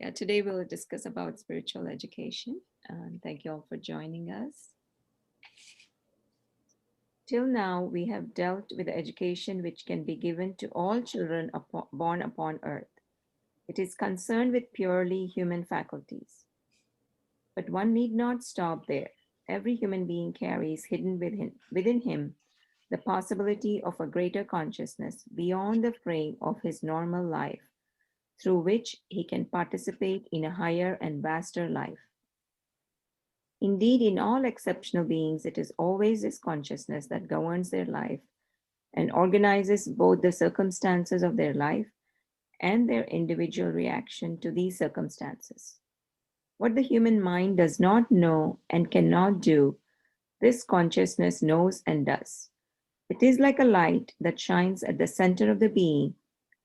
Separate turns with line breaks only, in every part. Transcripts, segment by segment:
Yeah, today we'll discuss about spiritual education. And thank you all for joining us. Till now, we have dealt with the education which can be given to all children born upon earth. It is concerned with purely human faculties. But one need not stop there. Every human being carries hidden within him the possibility of a greater consciousness beyond the frame of his normal life, through which he can participate in a higher and vaster life. Indeed, in all exceptional beings, it is always this consciousness that governs their life and organizes both the circumstances of their life and their individual reaction to these circumstances. What the human mind does not know and cannot do, this consciousness knows and does. It is like a light that shines at the center of the being,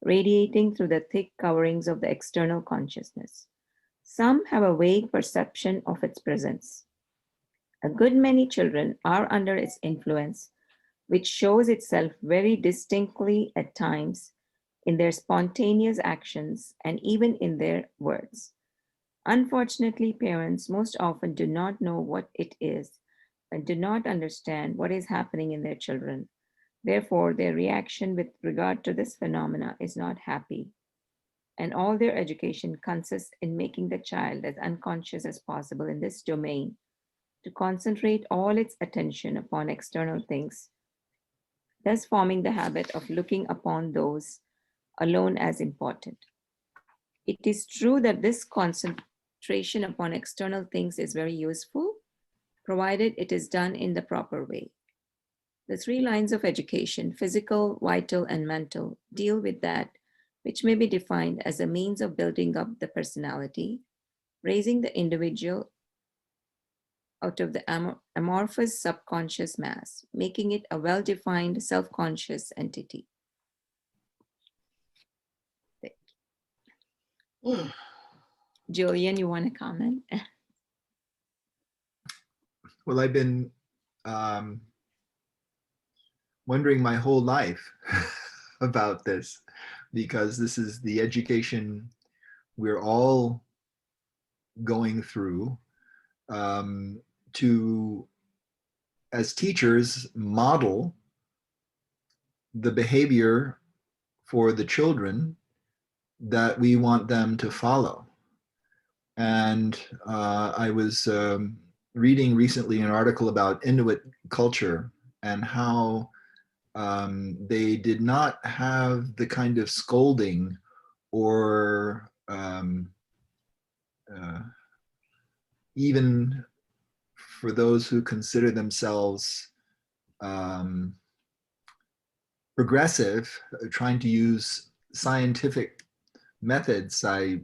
radiating through the thick coverings of the external consciousness. Some have a vague perception of its presence. A good many children are under its influence, which shows itself very distinctly at times in their spontaneous actions and even in their words. Unfortunately, parents most often do not know what it is and do not understand what is happening in their children. Therefore, their reaction with regard to this phenomena is not happy, and all their education consists in making the child as unconscious as possible in this domain, to concentrate all its attention upon external things, thus forming the habit of looking upon those alone as important. It is true that this concentration upon external things is very useful, provided it is done in the proper way. The three lines of education, physical, vital, and mental, deal with that which may be defined as a means of building up the personality, raising the individual out of the amorphous subconscious mass, making it a well-defined self-conscious entity. Julian, you want to comment?
Well, I've been wondering my whole life about this, because this is the education we're all going through to, as teachers, model the behavior for the children that we want them to follow. And I was reading recently an article about Inuit culture and how they did not have the kind of scolding or even for those who consider themselves progressive, trying to use scientific methods. I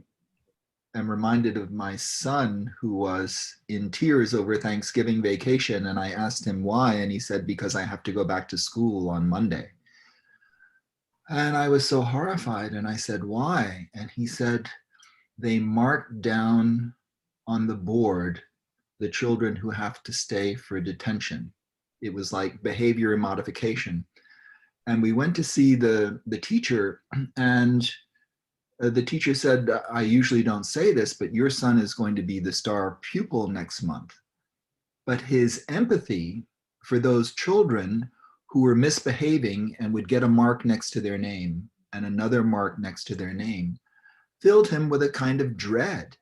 am reminded of my son who was in tears over Thanksgiving vacation, and I asked him why, and he said, because I have to go back to school on Monday. And I was so horrified, and I said, why? And he said, they marked down on the board the children who have to stay for detention. It was like behavior modification. And we went to see the teacher, and the teacher said, I usually don't say this, but your son is going to be the star pupil next month. But his empathy for those children who were misbehaving and would get a mark next to their name and another mark next to their name filled him with a kind of dread.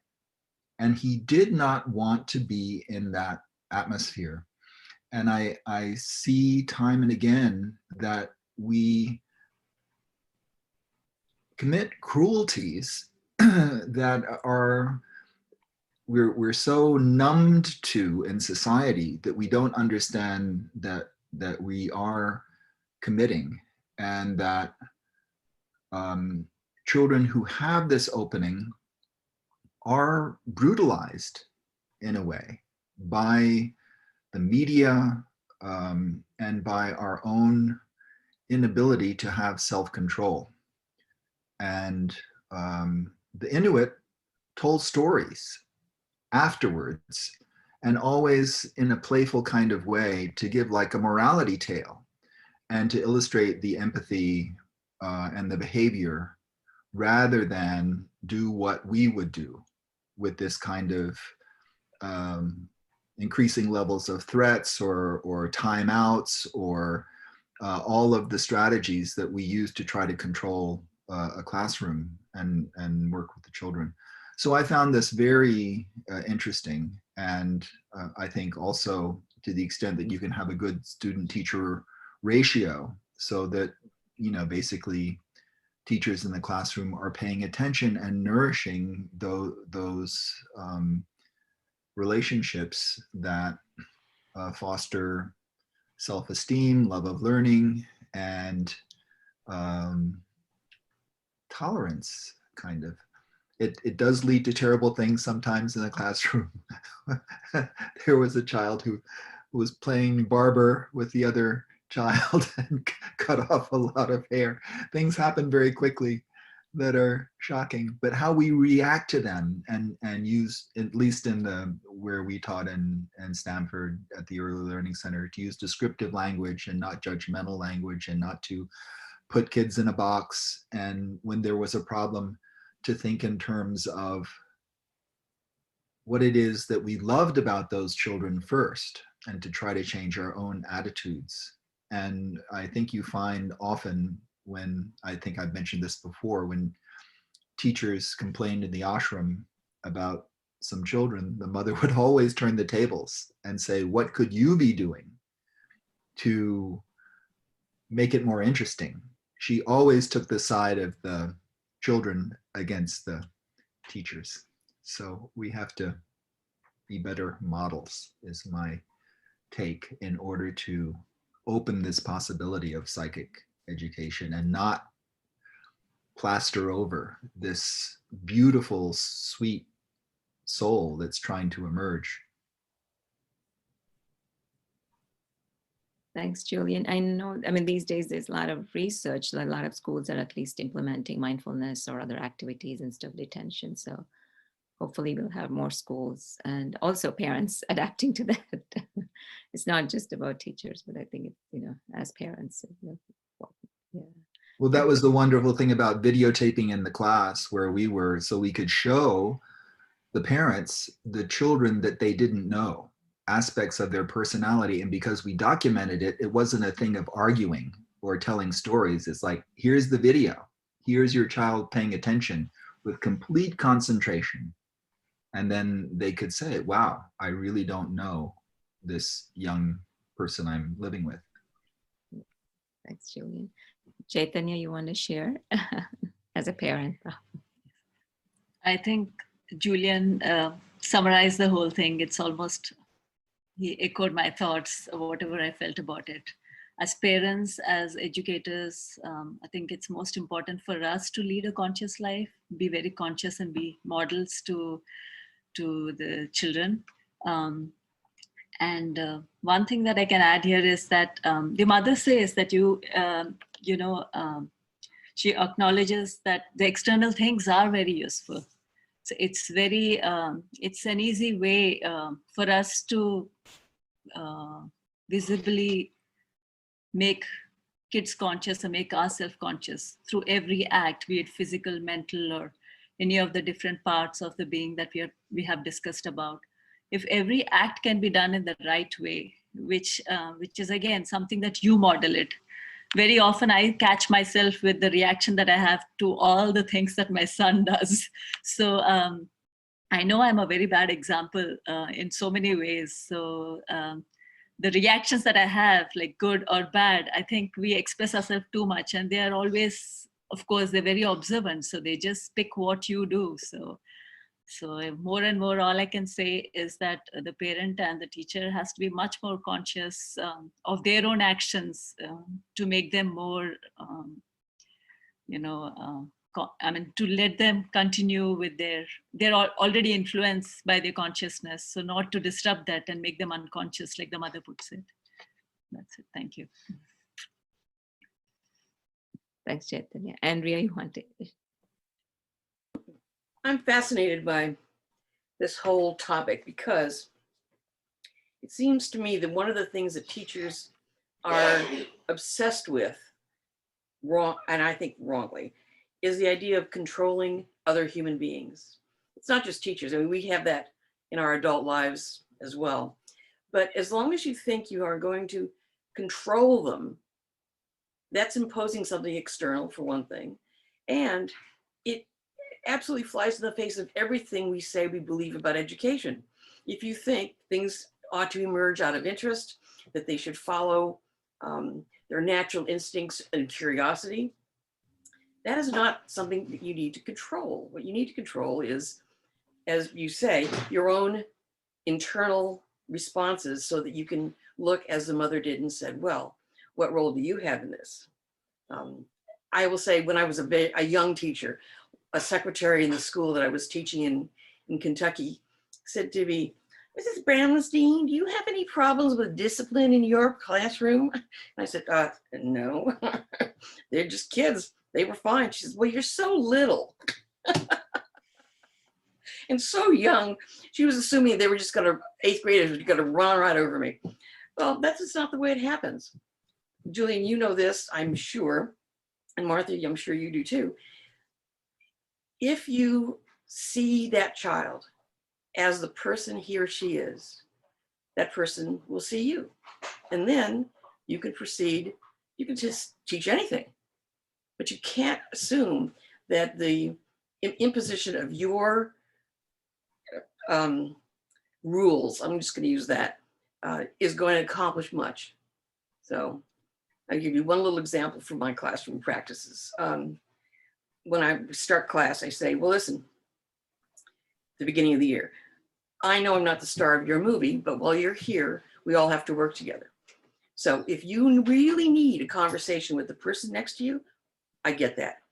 And he did not want to be in that atmosphere. And I see time and again that we commit cruelties that are we're so numbed to in society that we don't understand that we are committing, and that children who have this opening are brutalized in a way by the media and by our own inability to have self-control. And the Inuit told stories afterwards, and always in a playful kind of way, to give like a morality tale and to illustrate the empathy and the behavior rather than do what we would do with this kind of increasing levels of threats or timeouts or all of the strategies that we use to try to control a classroom and work with the children. So I found this very interesting, and I think also to the extent that you can have a good student-teacher ratio, so that basically teachers in the classroom are paying attention and nourishing those relationships that foster self-esteem, love of learning, and tolerance, kind of. It does lead to terrible things sometimes in the classroom. There was a child who was playing barber with the other child and cut off a lot of hair. Things happen very quickly that are shocking, but how we react to them and use, at least in the where we taught in Stanford at the Early Learning Center, to use descriptive language and not judgmental language, and not to put kids in a box. And when there was a problem, to think in terms of what it is that we loved about those children first, and to try to change our own attitudes. And I think you find often, when, I think I've mentioned this before, when teachers complained in the ashram about some children, the mother would always turn the tables and say, what could you be doing to make it more interesting? She always took the side of the children against the teachers. So we have to be better models, is my take, in order to open this possibility of psychic education and not plaster over this beautiful, sweet soul that's trying to emerge.
Thanks, Julian. I know, I mean, these days there's a lot of research, a lot of schools are at least implementing mindfulness or other activities instead of detention. So hopefully we'll have more schools and also parents adapting to that. It's not just about teachers, but I think, as parents. Yeah.
Well, that was the wonderful thing about videotaping in the class where we were, so we could show the parents the children that they didn't know, aspects of their personality. And because we documented it, it wasn't a thing of arguing or telling stories. It's like, here's the video. Here's your child paying attention with complete concentration. And then they could say, wow, I really don't know this young person I'm living with.
Thanks, Julian. Chaitanya, you want to share as a parent?
I think Julian summarized the whole thing. It's almost, he echoed my thoughts, whatever I felt about it. As parents, as educators, I think it's most important for us to lead a conscious life, be very conscious and be models to the children. And one thing that I can add here is that the mother says that she acknowledges that the external things are very useful. So it's very, it's an easy way for us to visibly make kids conscious and make ourselves conscious through every act, be it physical, mental, or any of the different parts of the being that we have discussed about. If every act can be done in the right way, which is again something that you model it. Very often I catch myself with the reaction that I have to all the things that my son does. So I know I'm a very bad example in so many ways. So the reactions that I have, like good or bad, I think we express ourselves too much, and they are always, of course, they're very observant. So they just pick what you do. So more and more, all I can say is that the parent and the teacher has to be much more conscious of their own actions to make them more, to let them continue with they're already influenced by their consciousness. So not to disrupt that and make them unconscious, like the mother puts it. That's it. Thank you.
Thanks, Chaitanya. Andrea, you want to?
I'm fascinated by this whole topic because it seems to me that one of the things that teachers are obsessed with, wrong, and I think wrongly, is the idea of controlling other human beings. It's not just teachers. I mean, we have that in our adult lives as well. But as long as you think you are going to control them, that's imposing something external, for one thing. And it absolutely flies in the face of everything we say we believe about education. If you think things ought to emerge out of interest, that they should follow their natural instincts and curiosity, that is not something that you need to control. What you need to control is, as you say, your own internal responses so that you can look as the mother did and said, well, what role do you have in this? I will say when I was a young teacher, a secretary in the school that I was teaching in Kentucky said to me, Mrs. Brownstein, do you have any problems with discipline in your classroom? And I said, no, they're just kids. They were fine. She says, well, you're so little and so young. She was assuming they were just going to, eighth graders were going to run right over me. Well, that's just not the way it happens. Julian, you know this, I'm sure. And Martha, I'm sure you do too. If you see that child as the person he or she is, that person will see you. And then you can proceed, you can just teach anything. But you can't assume that the imposition of your rules, I'm just going to use that, is going to accomplish much. So I'll give you one little example from my classroom practices. When I start class, I say, well, listen, the beginning of the year, I know I'm not the star of your movie, but while you're here, we all have to work together. So if you really need a conversation with the person next to you, I get that,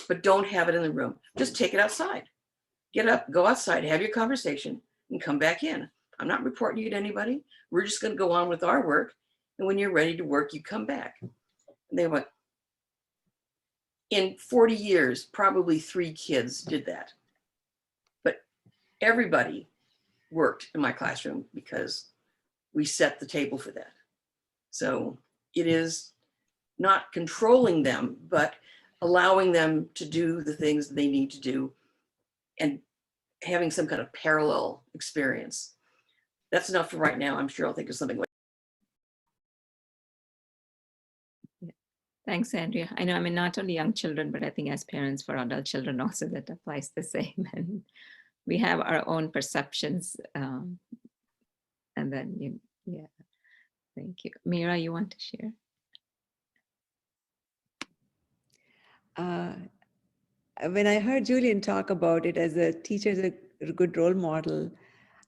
but don't have it in the room. Just take it outside. Get up, go outside, have your conversation, and come back in. I'm not reporting you to anybody. We're just going to go on with our work. And when you're ready to work, you come back. And they went, in 40 years, probably 3 kids did that. But everybody worked in my classroom because we set the table for that. So it is not controlling them, but allowing them to do the things they need to do and having some kind of parallel experience. That's enough for right now. I'm sure I'll think of something like.
Thanks, Andrea. I know, I mean, not only young children, but I think as parents for adult children also that applies the same. And we have our own perceptions. And then, yeah, thank you. Mira, you want to share?
When I heard Julian talk about it as a teacher, as a good role model,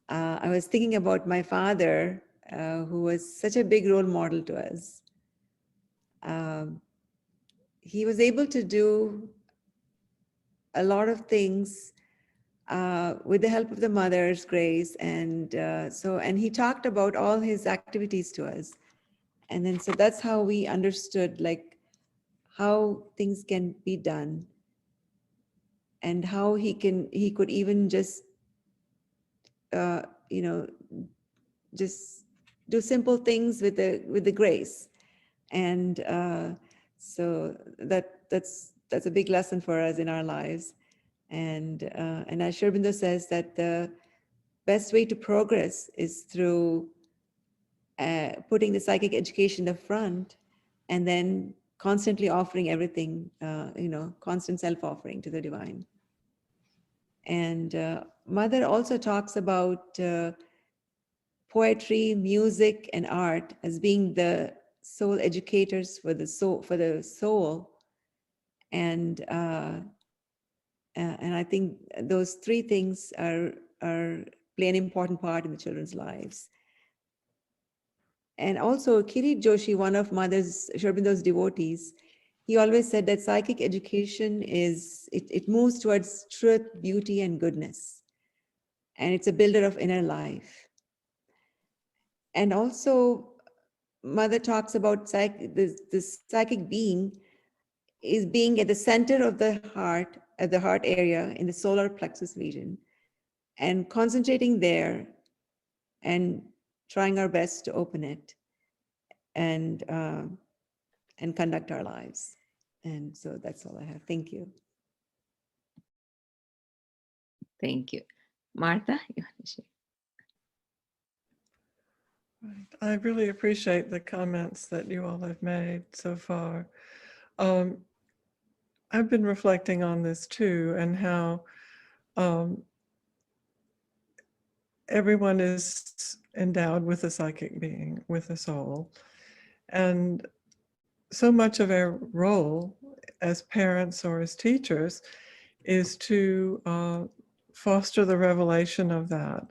I was thinking about my father, who was such a big role model to us. He was able to do a lot of things with the help of the mother's grace. And and he talked about all his activities to us. And then, so that's how we understood like how things can be done and how he could even just, just do simple things with the grace. And so that's a big lesson for us in our lives. And as Sri Aurobindo says, that the best way to progress is through putting the psychic education in the front, and then constantly offering everything, constant self-offering to the divine. And Mother also talks about poetry, music, and art as being the soul educators for the soul. And I think those 3 things play an important part in the children's lives. And also Kirit Joshi, one of Mother's Sri Aurobindo's devotees, he always said that psychic education it moves towards truth, beauty, and goodness. And it's a builder of inner life. And also Mother talks about the psychic being is being at the center of the heart, at the heart area in the solar plexus region, and concentrating there and trying our best to open it and conduct our lives. And so that's all I have. Thank you.
Thank you. Martha, you want to share?
Right. I really appreciate the comments that you all have made so far. Um, I've been reflecting on this too, and how um, everyone is endowed with a psychic being, with a soul. And so much of our role as parents or as teachers is to foster the revelation of that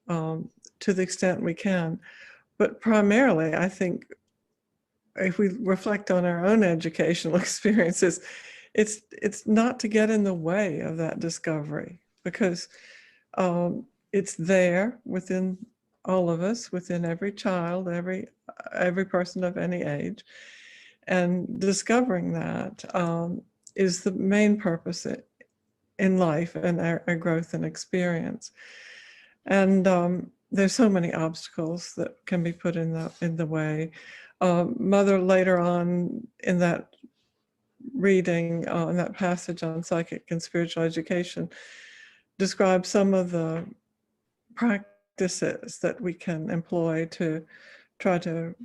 to the extent we can. But primarily, I think if we reflect on our own educational experiences, it's not to get in the way of that discovery, because it's there within all of us, within every child, every person of any age, and discovering that is the main purpose in life and our growth and experience. And there's so many obstacles that can be put in the way. Mother later on in that reading, in that passage on psychic and spiritual education, describes some of the practices that we can employ to try to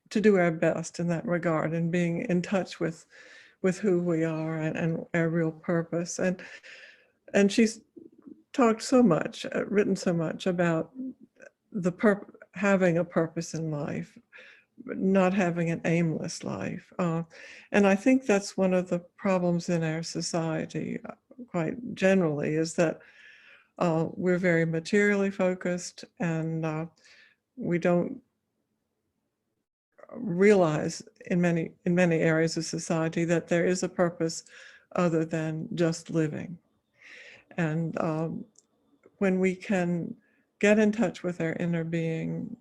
do our best in that regard, and being in touch with who we are and our real purpose. And she's talked so much, written so much about having a purpose in life, not having an aimless life. And I think that's one of the problems in our society, quite generally, is that we're very materially focused, and we don't realize in many areas of society that there is a purpose other than just living. And when we can get in touch with our inner being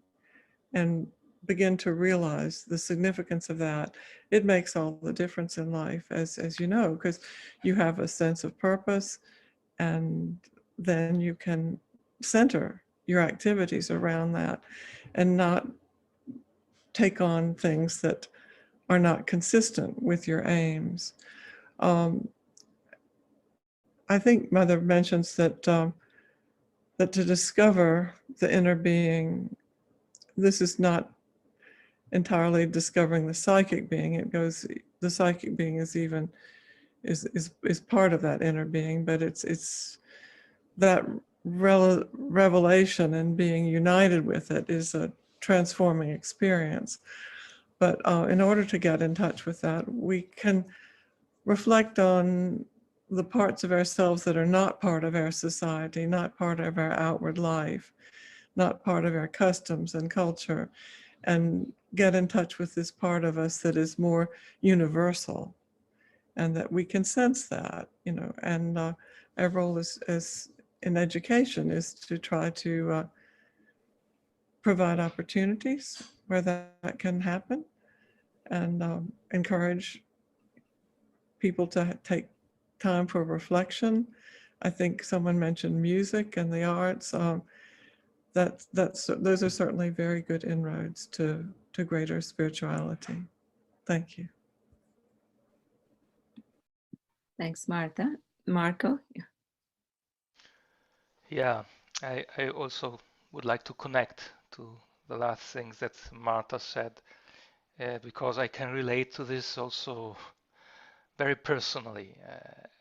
and begin to realize the significance of that, it makes all the difference in life, as you know, because you have a sense of purpose, and then you can center your activities around that and not take on things that are not consistent with your aims. I think Mother mentions that that to discover the inner being, this is not entirely discovering the psychic being. It goes, the psychic being is even is part of that inner being, but it's that revelation and being united with it is a transforming experience. But in order to get in touch with that, we can reflect on the parts of ourselves that are not part of our society, not part of our outward life, not part of our customs and culture, and get in touch with this part of us that is more universal, and that we can sense that, and our role as in education is to try to provide opportunities where that can happen, and encourage people to take time for reflection. I think someone mentioned music and the arts. Those are certainly very good inroads to greater spirituality. Thank you.
Thanks, Martha. Marco?
Yeah, I also would like to connect to the last things that Martha said, because I can relate to this also very personally,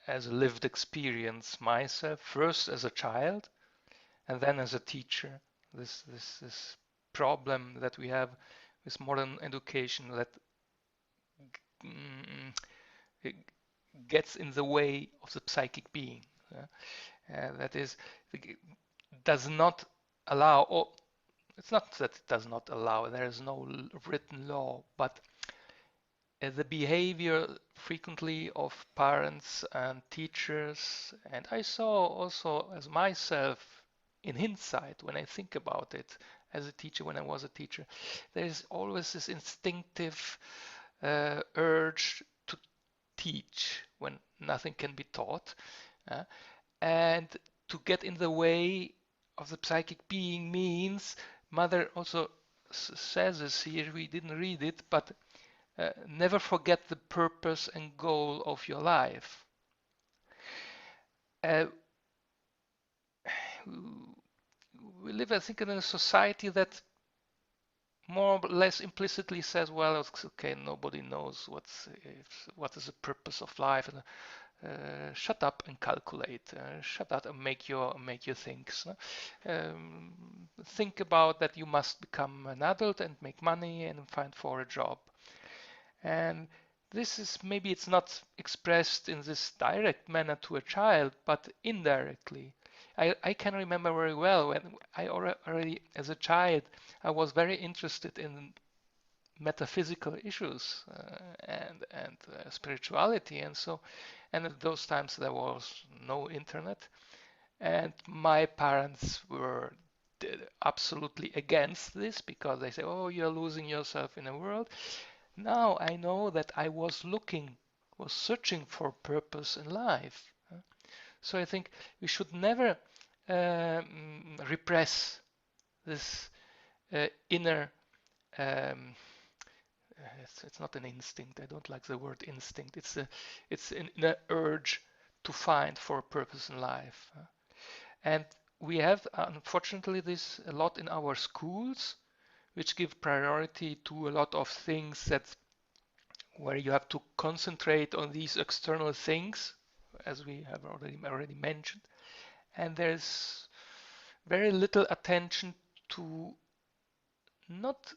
as a lived experience myself, first as a child and then as a teacher. This problem that we have with modern education, that it gets in the way of the psychic being. That is, does not allow, or it's not that it does not allow, there is no written law, but the behavior frequently of parents and teachers, and I saw also as myself in hindsight, when I think about it as a teacher, when I was a teacher, there's always this instinctive urge to teach when nothing can be taught, and to get in the way of the psychic being means, Mother also says this here, we didn't read it, but never forget the purpose and goal of your life. uh, we live, I think, in a society that more or less implicitly says, well, it's okay, nobody knows what is the purpose of life, and shut up and calculate, shut up and make your things. Think about that you must become an adult and make money and find for a job. And this is, maybe it's not expressed in this direct manner to a child, but indirectly. I can remember very well when I already, as a child, I was very interested in metaphysical issues and spirituality, and so, and at those times there was no internet, and my parents were absolutely against this because they say, oh, you're losing yourself in a world. Now I know that I was searching for purpose in life. So I think we should never repress this inner, um, it's not an instinct. I don't like the word instinct. It's an inner urge to find for a purpose in life. And we have, unfortunately, this a lot in our schools, which give priority to a lot of things that where you have to concentrate on these external things, as we have already mentioned, and there's very little attention to, not,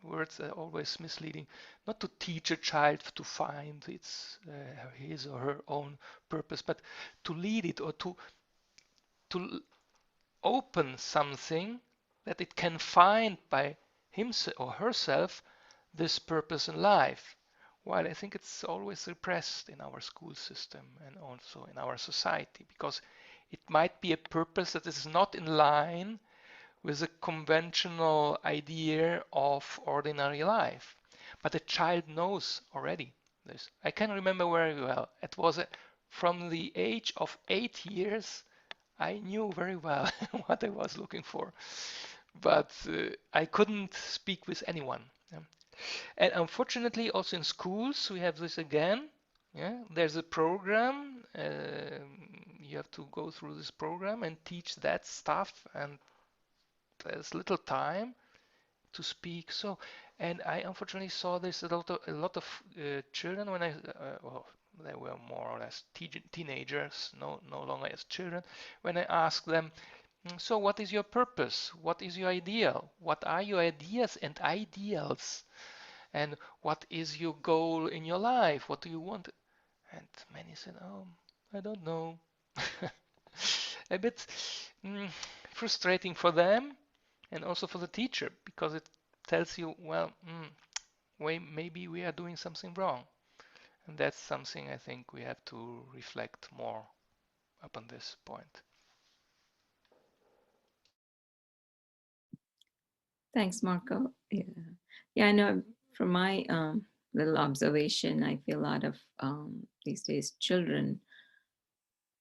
words are always misleading, not to teach a child to find his or her own purpose, but to lead it, or to open something that it can find by himself or herself this purpose in life. While I think it's always repressed in our school system and also in our society, because it might be a purpose that is not in line with a conventional idea of ordinary life. But the child knows already this. I can remember very well. It was from the age of 8 years, I knew very well what I was looking for, but I couldn't speak with anyone. Yeah. And unfortunately, also in schools, we have this again. Yeah, there's a program. You have to go through this program and teach that stuff, and there's little time to speak. So, and I unfortunately saw this a lot of children when well, they were more or less teenagers, no longer as children. When I asked them, so what is your purpose? What is your ideal? What are your ideas and ideals? And what is your goal in your life? What do you want? And many said, oh, I don't know. A bit frustrating for them and also for the teacher, because it tells you, well, maybe we are doing something wrong. And that's something I think we have to reflect more upon this point.
Thanks, Marco. Yeah, I know from my little observation, I feel a lot of these days children,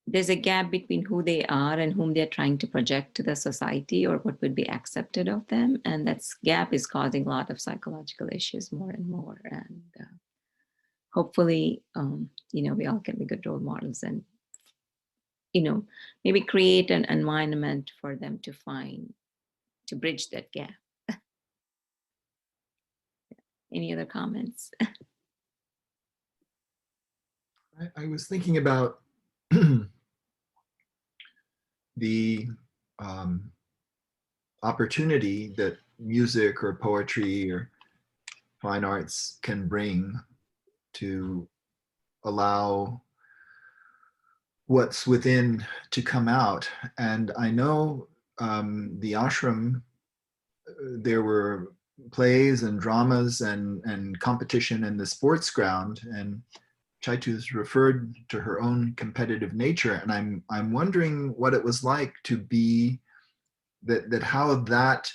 there's a gap between who they are and whom they're trying to project to the society or what would be accepted of them. And that gap is causing a lot of psychological issues more and more. And hopefully, we all can be good role models and, maybe create an environment for them to bridge that gap. Any other comments?
I was thinking about the opportunity that music or poetry or fine arts can bring to allow what's within to come out. And I know the ashram, there were plays and dramas and competition in the sports ground, and Chaitu's referred to her own competitive nature, and I'm wondering what it was like to be that how that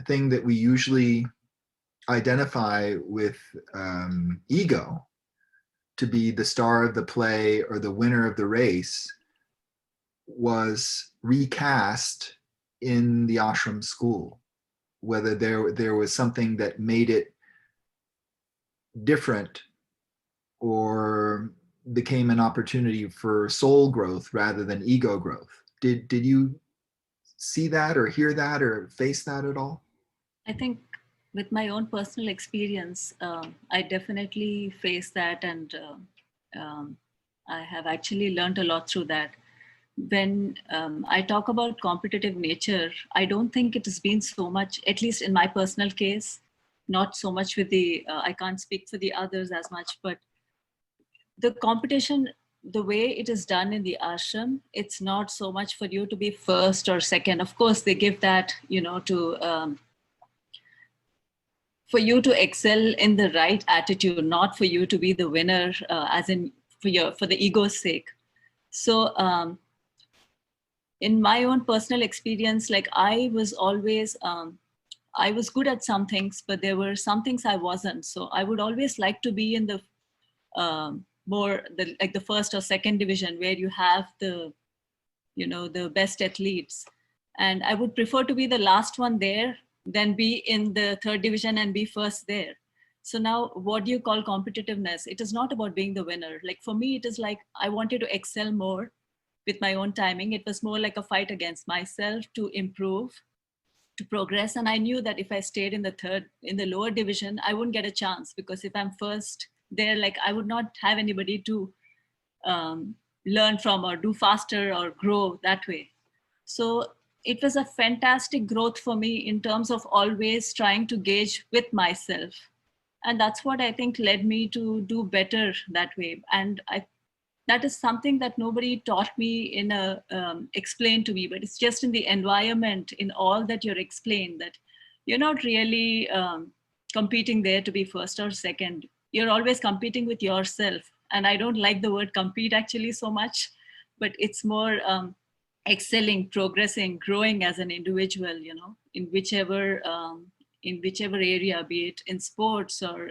thing that we usually identify with ego, to be the star of the play or the winner of the race, was recast in the ashram school. Whether there was something that made it different or became an opportunity for soul growth rather than ego growth. Did you see that or hear that or face that at all?
I think with my own personal experience, I definitely face that, and I have actually learned a lot through that. When I talk about competitive nature, I don't think it has been so much, at least in my personal case, not so much with the, I can't speak for the others as much, but the competition, the way it is done in the ashram, it's not so much for you to be first or second. Of course, they give that, to for you to excel in the right attitude, not for you to be the winner, as in for the ego's sake. So in my own personal experience, like I was always, I was good at some things, but there were some things I wasn't. So I would always like to be in the like the first or second division, where you have the, the best athletes. And I would prefer to be the last one there than be in the third division and be first there. So now, what do you call competitiveness? It is not about being the winner. Like for me, it is like I wanted to excel more with my own timing. It was more like a fight against myself to improve, to progress. And I knew that if I stayed in the lower division, I wouldn't get a chance, because if I'm first there, like I would not have anybody to learn from or do faster or grow that way. So it was a fantastic growth for me in terms of always trying to gauge with myself. And that's what I think led me to do better that way. And that is something that nobody taught me in explained to me, but it's just in the environment, in all that you're explained, that you're not really competing there to be first or second. You're always competing with yourself. And I don't like the word compete actually so much, but it's more excelling, progressing, growing as an individual, in whichever area, be it in sports or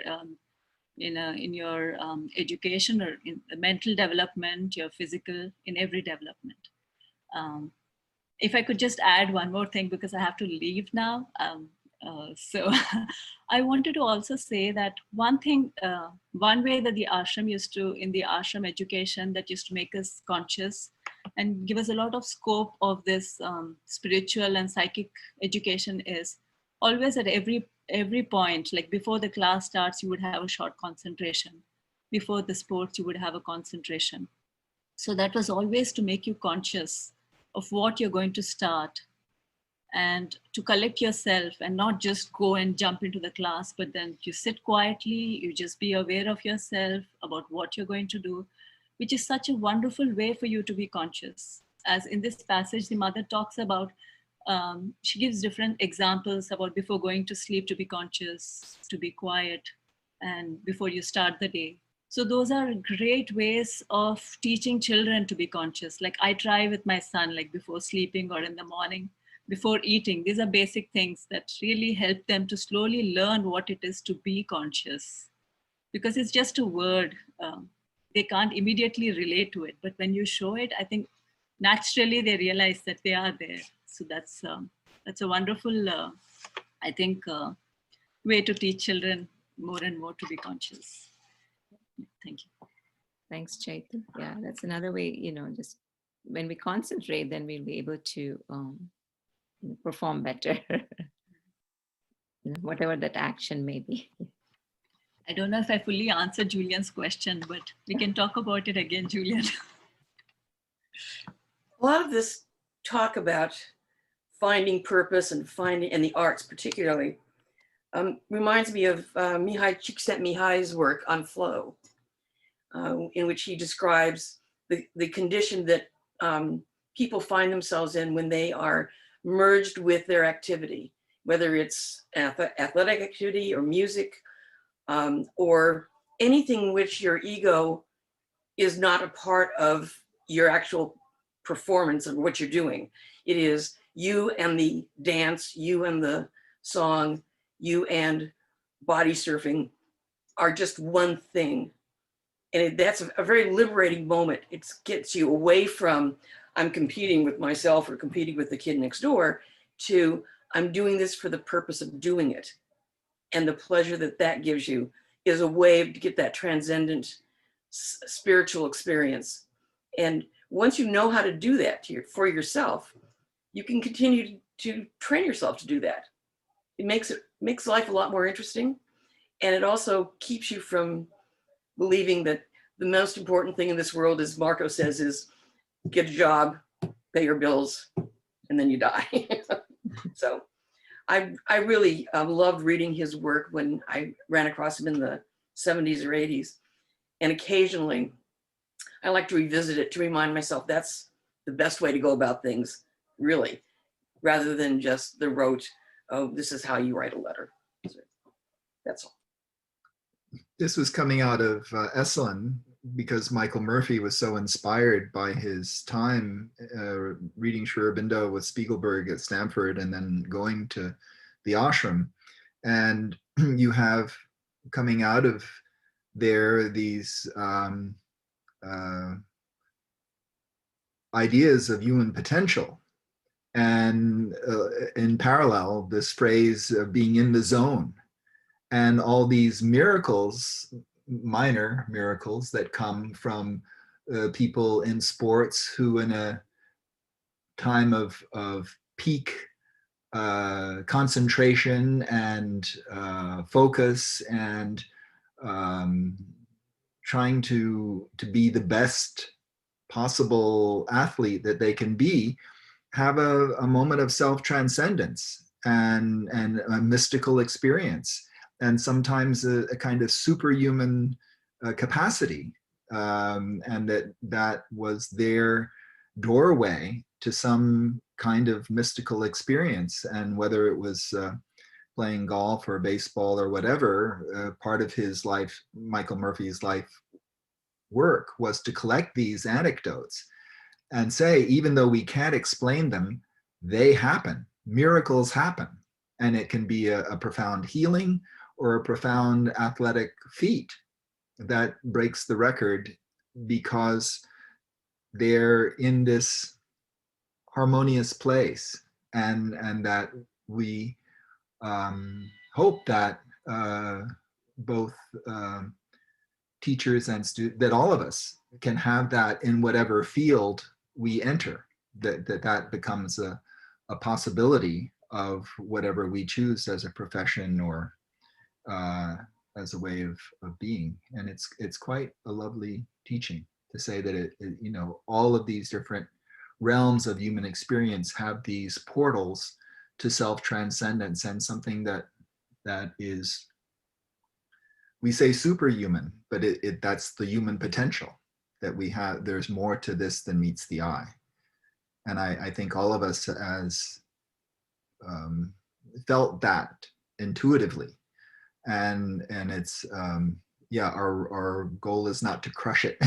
in your education, or in the mental development, your physical, in every development. If I could just add one more thing, because I have to leave now. So I wanted to also say that one thing, one way that the ashram used to, in the ashram education, that used to make us conscious and give us a lot of scope of this spiritual and psychic education, is always at every point, like before the class starts, you would have a short concentration. Before the sports, you would have a concentration. So that was always to make you conscious of what you're going to start, and to collect yourself and not just go and jump into the class, but then you sit quietly, you just be aware of yourself, about what you're going to do, which is such a wonderful way for you to be conscious. As in this passage, the mother talks about, she gives different examples about before going to sleep to be conscious, to be quiet, and before you start the day. So those are great ways of teaching children to be conscious. Like I try with my son, like before sleeping or in the morning, before eating. These are basic things that really help them to slowly learn what it is to be conscious. Because it's just a word. They can't immediately relate to it. But when you show it, I think naturally they realize that they are there. So that's a wonderful, I think, way to teach children more and more to be conscious. Thank you.
Thanks, Chaitanya. Yeah, that's another way, just when we concentrate, then we'll be able to perform better, whatever that action may be.
I don't know if I fully answered Julian's question, but we can talk about it again, Julian.
A lot of this talk about finding purpose and the arts particularly reminds me of Mihai Csikszentmihalyi's work on flow, in which he describes the condition that people find themselves in when they are merged with their activity, whether it's athletic activity or music, or anything in which your ego is not a part of your actual performance of what you're doing. It is you and the dance, you and the song, you and body surfing are just one thing. And that's a very liberating moment. It gets you away from, I'm competing with myself or competing with the kid next door, to I'm doing this for the purpose of doing it. And the pleasure that that gives you is a way to get that transcendent spiritual experience. And once you know how to do that for yourself, you can continue to train yourself to do that. It makes life a lot more interesting. And it also keeps you from believing that the most important thing in this world, as Marco says, is get a job, pay your bills, and then you die. So I really loved reading his work when I ran across him in the 70s or 80s. And occasionally I like to revisit it to remind myself that's the best way to go about things, really, rather than just the rote, oh, this is how you write a letter. So that's all.
This was coming out of Esalen because Michael Murphy was so inspired by his time reading Sri Aurobindo with Spiegelberg at Stanford and then going to the ashram. And you have coming out of there these ideas of human potential. And in parallel, this phrase of being in the zone and all these miracles, minor miracles that come from people in sports who in a time of peak concentration and focus and trying to be the best possible athlete that they can be, have a moment of self-transcendence and a mystical experience, and sometimes a kind of superhuman capacity, and that was their doorway to some kind of mystical experience. And whether it was playing golf or baseball or whatever, part of his life, Michael Murphy's life work, was to collect these anecdotes and say, even though we can't explain them, they happen. Miracles happen. And it can be a profound healing or a profound athletic feat that breaks the record because they're in this harmonious place. And that we hope that both teachers and students, that all of us can have that in whatever field we enter, that becomes a possibility of whatever we choose as a profession or as a way of being. And it's quite a lovely teaching to say that it, you know, all of these different realms of human experience have these portals to self-transcendence, and something that is, we say superhuman, but that's the human potential that we have. There's more to this than meets the eye. And I think all of us has felt that intuitively. And it's, yeah, our goal is not to crush it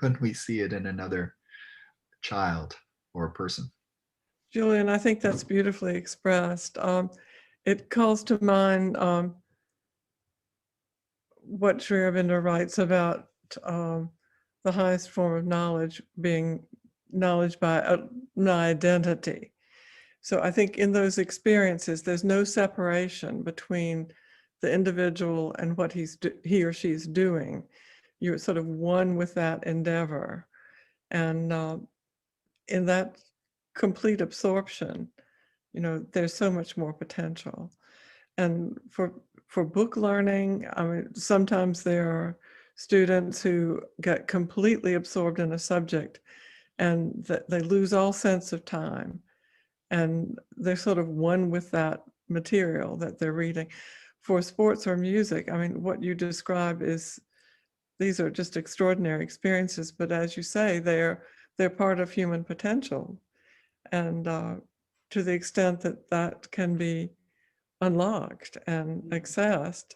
when we see it in another child or person.
Julian, I think that's beautifully expressed. It calls to mind what Sri Aurobindo writes about the highest form of knowledge being knowledge by an identity. So I think in those experiences, there's no separation between the individual and what he or she's doing. You're sort of one with that endeavor. And in that complete absorption, you know, there's so much more potential. And for book learning, I mean, sometimes there are students who get completely absorbed in a subject and they lose all sense of time. And they're sort of one with that material that they're reading. For sports or music, I mean, what you describe is, these are just extraordinary experiences, but as you say, they're part of human potential. And to the extent that that can be unlocked and accessed,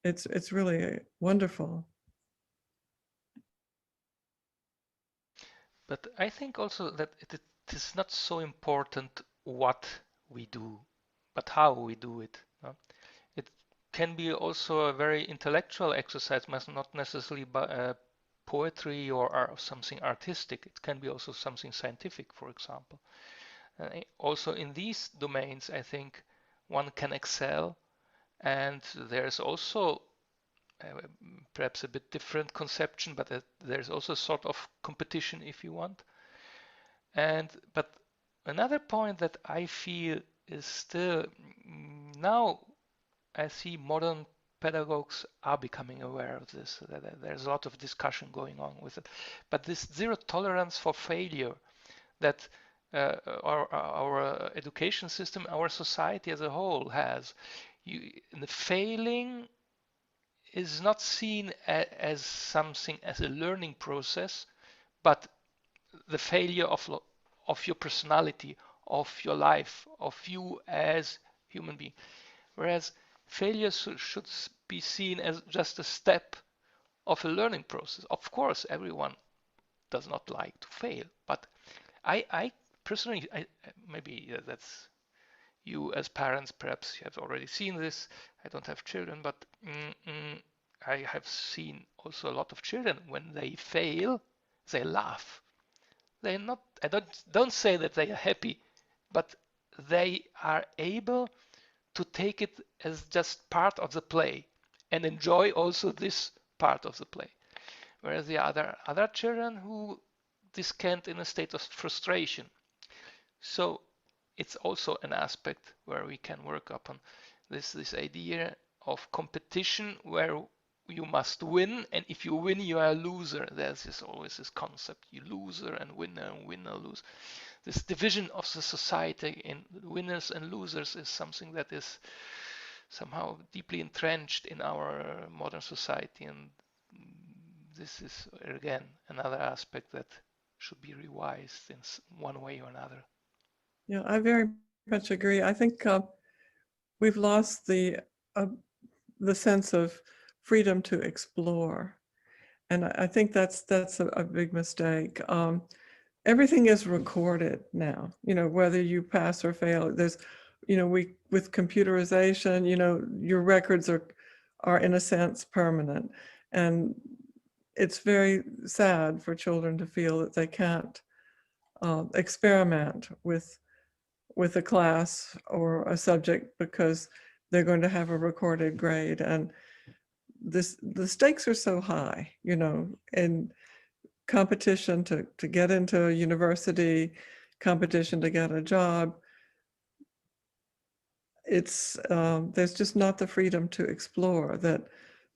it's really wonderful.
But I think also that it is not so important what we do, but how we do it. No? It can be also a very intellectual exercise, must not necessarily poetry or something artistic. It can be also something scientific, for example. Also in these domains, I think one can excel, and there's also perhaps a bit different conception, but there's also sort of competition, if you want. But another point that I feel is still now I see modern pedagogues are becoming aware of this. There's a lot of discussion going on with it. But this zero tolerance for failure that our education system, our society as a whole has, the failing is not seen as something as a learning process, but the failure of your personality, of your life, of you as human being. Whereas failure should be seen as just a step of a learning process. Of course, everyone does not like to fail, but I personally, maybe that's you as parents, perhaps you have already seen this. I don't have children, but I have seen also a lot of children when they fail, they laugh. They're not. I don't say that they are happy, but they are able to take it as just part of the play and enjoy also this part of the play. Whereas the other children who descant in a state of frustration. So it's also an aspect where we can work upon this idea of competition where you must win, and if you win you are a loser. There's always this concept, you loser and winner lose. This division of the society in winners and losers is something that is somehow deeply entrenched in our modern society, and this is again another aspect that should be revised in one way or another.
Yeah, I very much agree. I think we've lost the sense of freedom to explore, and I think that's a big mistake. Everything is recorded now. You know, whether you pass or fail. There's, you know, with computerization, you know, your records are in a sense permanent, and it's very sad for children to feel that they can't experiment with a class or a subject because they're going to have a recorded grade. And the stakes are so high, you know, in competition to get into a university, competition to get a job. It's there's just not the freedom to explore that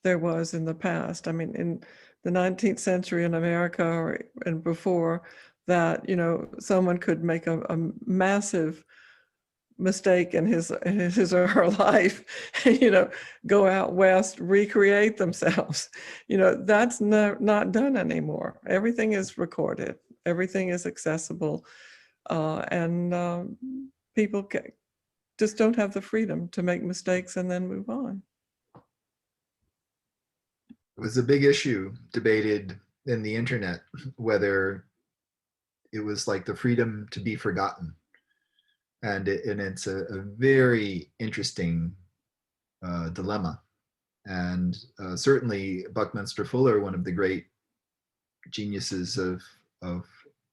there was in the past. I mean, in the 19th century in America and before that, you know, someone could make a massive mistake in his or her life, you know, go out west, recreate themselves. You know, that's not done anymore. Everything is recorded, everything is accessible, and people just don't have the freedom to make mistakes and then move on.
It was a big issue debated in the internet, whether it was like the freedom to be forgotten. And it's a very interesting dilemma. And certainly Buckminster Fuller, one of the great geniuses of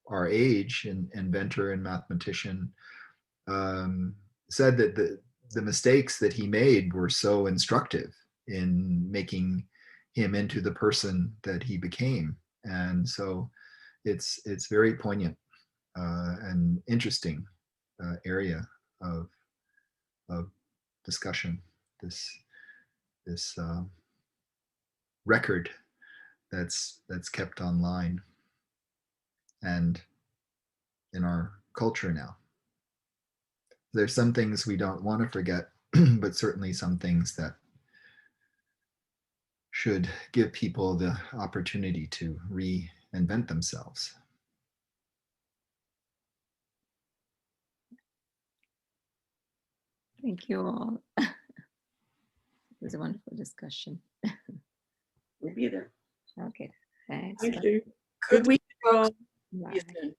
our age, and inventor and mathematician, said that the mistakes that he made were so instructive in making him into the person that he became. And so it's very poignant and interesting area of discussion. This record that's kept online and in our culture now. There's some things we don't want to forget, but certainly some things that should give people the opportunity to reinvent themselves.
Thank you all. It was a wonderful discussion.
We'll be there.
Okay, thanks.
Thank you.
Good
Good
week,
to see you all.
folks. See you
Bye.
soon.